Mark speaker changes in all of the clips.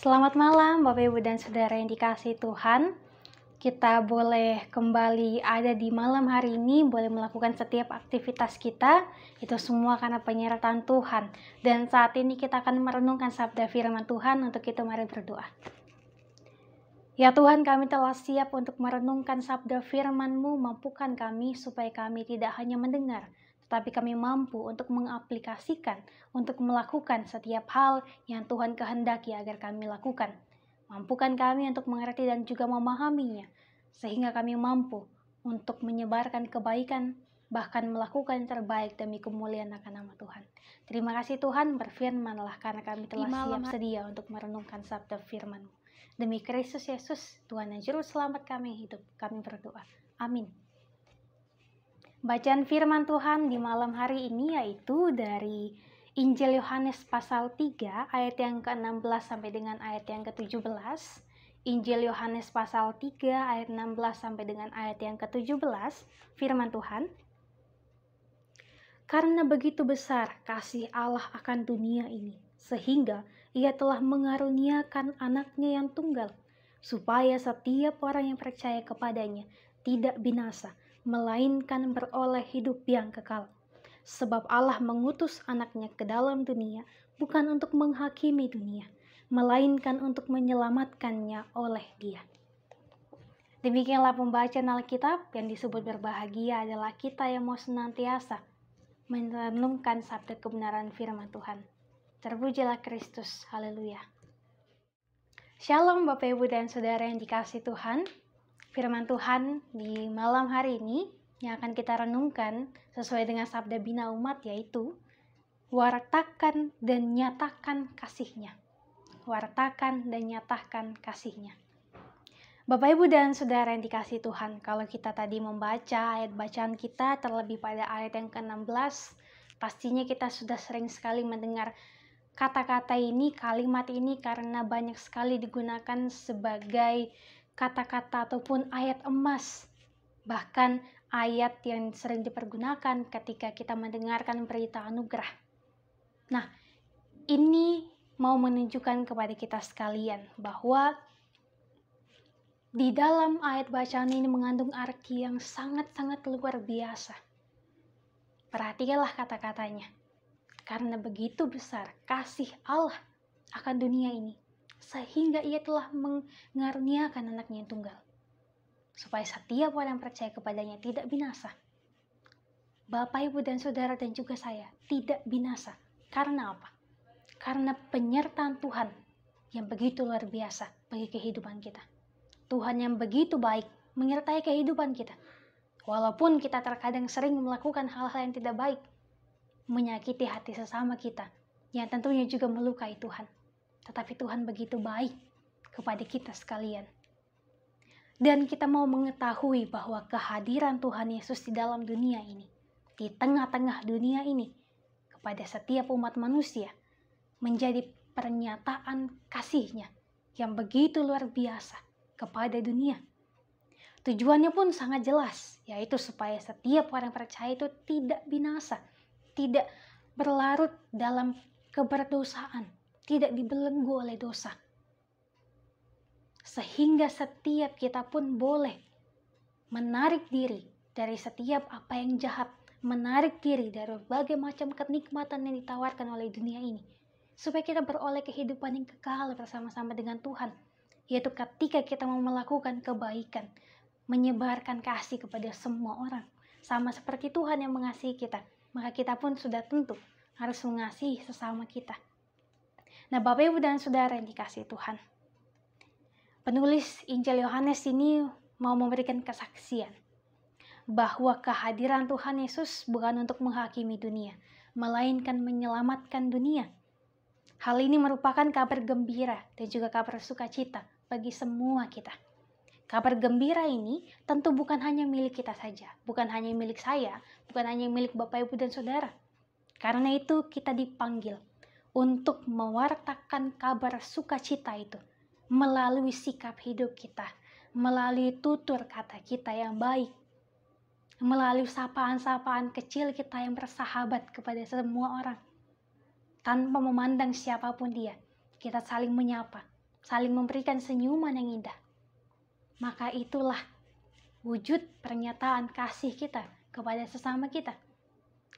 Speaker 1: Selamat malam Bapak Ibu dan Saudara yang dikasihi Tuhan. Kita boleh kembali ada di malam hari ini, boleh melakukan setiap aktivitas kita, itu semua karena penyertaan Tuhan. Dan saat ini kita akan merenungkan sabda firman Tuhan. Untuk itu mari berdoa. Ya Tuhan, kami telah siap untuk merenungkan sabda firman-Mu. Mampukan kami supaya kami tidak hanya mendengar, tetapi kami mampu untuk mengaplikasikan, untuk melakukan setiap hal yang Tuhan kehendaki agar kami lakukan. Mampukan kami untuk mengerti dan juga memahaminya, sehingga kami mampu untuk menyebarkan kebaikan, bahkan melakukan yang terbaik demi kemuliaan akan nama Tuhan. Terima kasih Tuhan, berfirman-Lah karena kami telah siap sedia untuk merenungkan sabda firman-Mu. Demi Kristus Yesus, Tuhan dan Juru Selamat kami hidup, kami berdoa. Amin. Bacaan firman Tuhan di malam hari ini yaitu dari Injil Yohanes pasal 3 ayat yang ke-16 sampai dengan ayat yang ke-17. Injil Yohanes pasal 3 ayat 16 sampai dengan ayat yang ke-17. Firman Tuhan. Karena begitu besar kasih Allah akan dunia ini, sehingga Ia telah mengaruniakan anaknya yang tunggal, supaya setiap orang yang percaya kepadanya tidak binasa, melainkan beroleh hidup yang kekal. Sebab Allah mengutus anaknya ke dalam dunia, bukan untuk menghakimi dunia, melainkan untuk menyelamatkannya oleh Dia. Demikianlah pembacaan Alkitab. Yang disebut berbahagia adalah kita yang mau senantiasa merenungkan sabda kebenaran firman Tuhan. Terpujilah Kristus, haleluya. Shalom Bapak Ibu dan Saudara yang dikasihi Tuhan. Firman Tuhan di malam hari ini yang akan kita renungkan sesuai dengan sabda bina umat, yaitu wartakan dan nyatakan kasih-Nya. Wartakan dan nyatakan kasih-Nya. Bapak Ibu dan Saudara yang dikasihi Tuhan, kalau kita tadi membaca ayat bacaan kita terlebih pada ayat yang ke-16, pastinya kita sudah sering sekali mendengar kata-kata ini, kalimat ini, karena banyak sekali digunakan sebagai kata-kata ataupun ayat emas. Bahkan ayat yang sering dipergunakan ketika kita mendengarkan berita anugerah. Nah, ini mau menunjukkan kepada kita sekalian bahwa di dalam ayat bacaan ini mengandung arti yang sangat-sangat luar biasa. Perhatikanlah kata-katanya. Karena begitu besar kasih Allah akan dunia ini, sehingga Ia telah mengaruniakan anaknya yang tunggal, supaya setiap orang yang percaya kepadanya tidak binasa. Bapak, Ibu, dan Saudara dan juga saya tidak binasa. Karena apa? Karena penyertaan Tuhan yang begitu luar biasa bagi kehidupan kita. Tuhan yang begitu baik menyertai kehidupan kita. Walaupun kita terkadang sering melakukan hal-hal yang tidak baik, menyakiti hati sesama kita, yang tentunya juga melukai Tuhan. Tetapi Tuhan begitu baik kepada kita sekalian. Dan kita mau mengetahui bahwa kehadiran Tuhan Yesus di dalam dunia ini, di tengah-tengah dunia ini, kepada setiap umat manusia, menjadi pernyataan kasih-Nya yang begitu luar biasa kepada dunia. Tujuannya pun sangat jelas, yaitu supaya setiap orang percaya itu tidak binasa, tidak berlarut dalam keberdosaan, tidak dibelenggu oleh dosa. Sehingga setiap kita pun boleh menarik diri dari setiap apa yang jahat, menarik diri dari berbagai macam kenikmatan yang ditawarkan oleh dunia ini, supaya kita beroleh kehidupan yang kekal bersama-sama dengan Tuhan, yaitu ketika kita mau melakukan kebaikan, menyebarkan kasih kepada semua orang, sama seperti Tuhan yang mengasihi kita, maka kita pun sudah tentu harus mengasihi sesama kita. Nah, Bapak, Ibu, dan Saudara yang dikasihi Tuhan, penulis Injil Yohanes ini mau memberikan kesaksian bahwa kehadiran Tuhan Yesus bukan untuk menghakimi dunia, melainkan menyelamatkan dunia. Hal ini merupakan kabar gembira dan juga kabar sukacita bagi semua kita. Kabar gembira ini tentu bukan hanya milik kita saja, bukan hanya milik saya, bukan hanya milik Bapak, Ibu, dan Saudara. Karena itu kita dipanggil untuk mewartakan kabar sukacita itu melalui sikap hidup kita, melalui tutur kata kita yang baik, melalui sapaan-sapaan kecil kita yang bersahabat kepada semua orang. Tanpa memandang siapapun dia, kita saling menyapa, saling memberikan senyuman yang indah. Maka itulah wujud pernyataan kasih kita kepada sesama kita.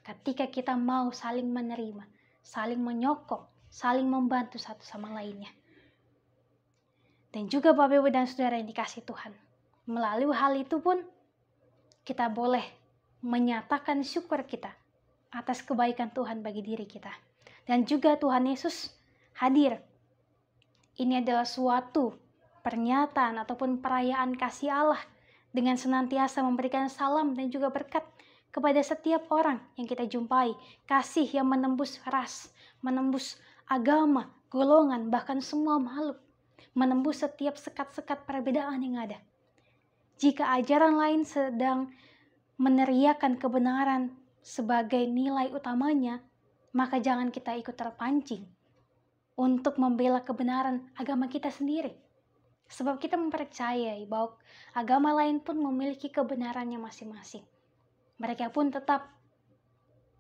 Speaker 1: Ketika kita mau saling menerima, saling menyokong, saling membantu satu sama lainnya. Dan juga Bapak Ibu dan Saudara yang dikasihi Tuhan, melalui hal itu pun kita boleh menyatakan syukur kita atas kebaikan Tuhan bagi diri kita. Dan juga Tuhan Yesus hadir. Ini adalah suatu pernyataan ataupun perayaan kasih Allah dengan senantiasa memberikan salam dan juga berkat kepada setiap orang yang kita jumpai. Kasih yang menembus ras, menembus agama, golongan, bahkan semua makhluk. Menembus setiap sekat-sekat perbedaan yang ada. Jika ajaran lain sedang meneriakan kebenaran sebagai nilai utamanya, maka jangan kita ikut terpancing untuk membela kebenaran agama kita sendiri. Sebab kita mempercayai bahwa agama lain pun memiliki kebenarannya masing-masing. Mereka pun tetap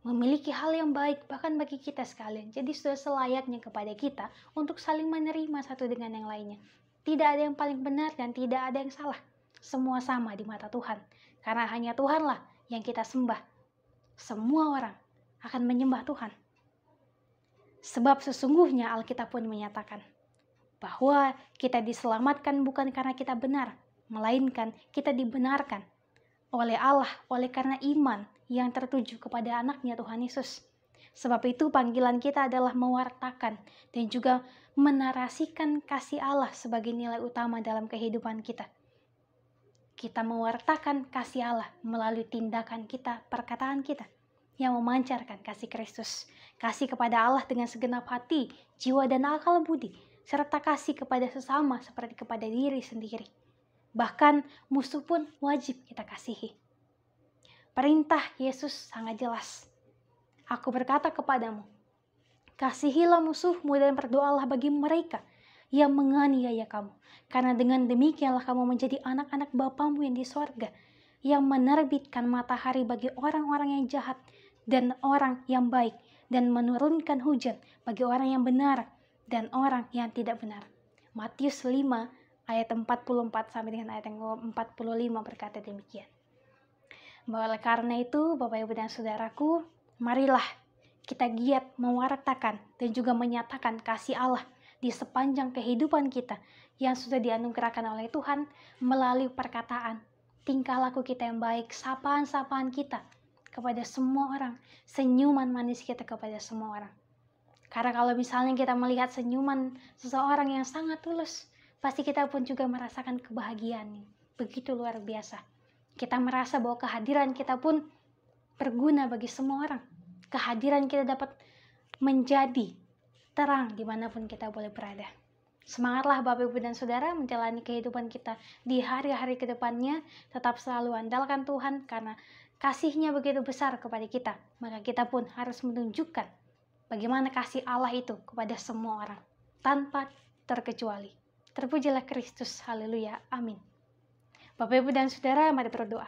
Speaker 1: memiliki hal yang baik bahkan bagi kita sekalian. Jadi sudah selayaknya kepada kita untuk saling menerima satu dengan yang lainnya. Tidak ada yang paling benar dan tidak ada yang salah. Semua sama di mata Tuhan. Karena hanya Tuhanlah yang kita sembah. Semua orang akan menyembah Tuhan. Sebab sesungguhnya Alkitab pun menyatakan bahwa kita diselamatkan bukan karena kita benar, melainkan kita dibenarkan oleh Allah, oleh karena iman yang tertuju kepada anaknya Tuhan Yesus. Sebab itu panggilan kita adalah mewartakan dan juga menarasikan kasih Allah sebagai nilai utama dalam kehidupan kita. Kita mewartakan kasih Allah melalui tindakan kita, perkataan kita yang memancarkan kasih Kristus. Kasih kepada Allah dengan segenap hati, jiwa dan akal budi, serta kasih kepada sesama seperti kepada diri sendiri. Bahkan musuh pun wajib kita kasihi. Perintah Yesus sangat jelas. Aku berkata kepadamu, kasihilah musuhmu dan berdoalah bagi mereka yang menganiaya kamu. Karena dengan demikianlah kamu menjadi anak-anak Bapamu yang di sorga, yang menerbitkan matahari bagi orang-orang yang jahat dan orang yang baik, dan menurunkan hujan bagi orang yang benar dan orang yang tidak benar. Matius 5 ayat 44 sampai dengan ayat yang 45 berkata demikian. Oleh karena itu, Bapak Ibu dan Saudaraku, marilah kita giat mewartakan dan juga menyatakan kasih Allah di sepanjang kehidupan kita yang sudah dianugerahkan oleh Tuhan melalui perkataan, tingkah laku kita yang baik, sapaan-sapaan kita kepada semua orang, senyuman manis kita kepada semua orang. Karena kalau misalnya kita melihat senyuman seseorang yang sangat tulus, pasti kita pun juga merasakan kebahagiaan. Begitu luar biasa. Kita merasa bahwa kehadiran kita pun berguna bagi semua orang. Kehadiran kita dapat menjadi terang dimanapun kita boleh berada. Semangatlah Bapak Ibu dan Saudara menjalani kehidupan kita di hari-hari ke depannya. Tetap selalu andalkan Tuhan karena kasih-Nya begitu besar kepada kita. Maka kita pun harus menunjukkan bagaimana kasih Allah itu kepada semua orang tanpa terkecuali. Terpujilah Kristus, haleluya, amin. Bapak Ibu dan Saudara, mari berdoa.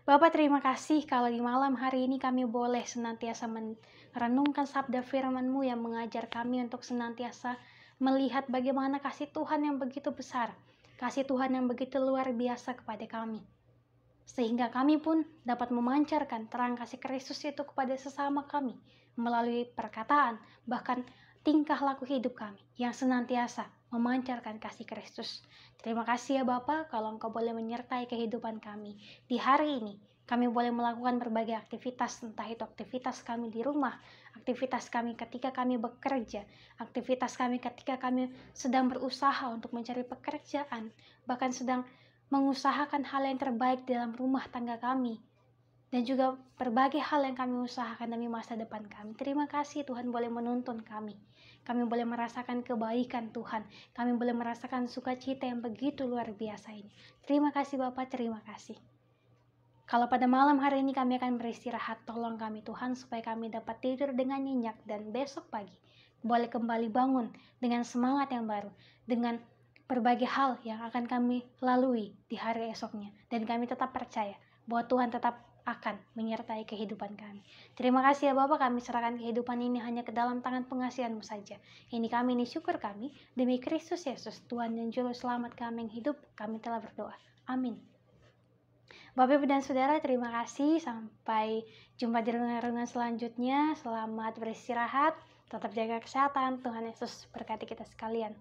Speaker 1: Bapak, terima kasih kalau di malam hari ini kami boleh senantiasa merenungkan sabda firman-Mu yang mengajar kami untuk senantiasa melihat bagaimana kasih Tuhan yang begitu besar, kasih Tuhan yang begitu luar biasa kepada kami. Sehingga kami pun dapat memancarkan terang kasih Kristus itu kepada sesama kami melalui perkataan, bahkan tingkah laku hidup kami yang senantiasa memancarkan kasih Kristus. Terima kasih ya Bapa, kalau Engkau boleh menyertai kehidupan kami di hari ini. Kami boleh melakukan berbagai aktivitas, entah itu aktivitas kami di rumah, aktivitas kami ketika kami bekerja, aktivitas kami ketika kami sedang berusaha untuk mencari pekerjaan, bahkan sedang mengusahakan hal yang terbaik dalam rumah tangga kami, dan juga berbagai hal yang kami usahakan demi masa depan kami. Terima kasih Tuhan boleh menuntun kami. Kami boleh merasakan kebaikan Tuhan. Kami boleh merasakan sukacita yang begitu luar biasa ini. Terima kasih Bapak, terima kasih. Kalau pada malam hari ini kami akan beristirahat, tolong kami Tuhan supaya kami dapat tidur dengan nyenyak dan besok pagi boleh kembali bangun dengan semangat yang baru, dengan berbagai hal yang akan kami lalui di hari esoknya. Dan kami tetap percaya bahwa Tuhan tetap akan menyertai kehidupan kami. Terima kasih ya Bapa, kami serahkan kehidupan ini hanya ke dalam tangan pengasihan-Mu saja. Ini kami, ini syukur kami, demi Kristus Yesus, Tuhan dan Juru Selamat kami yang hidup, kami telah berdoa. Amin. Bapak, Ibu, dan Saudara, terima kasih. Sampai jumpa di renungan selanjutnya. Selamat beristirahat, tetap jaga kesehatan. Tuhan Yesus berkati kita sekalian.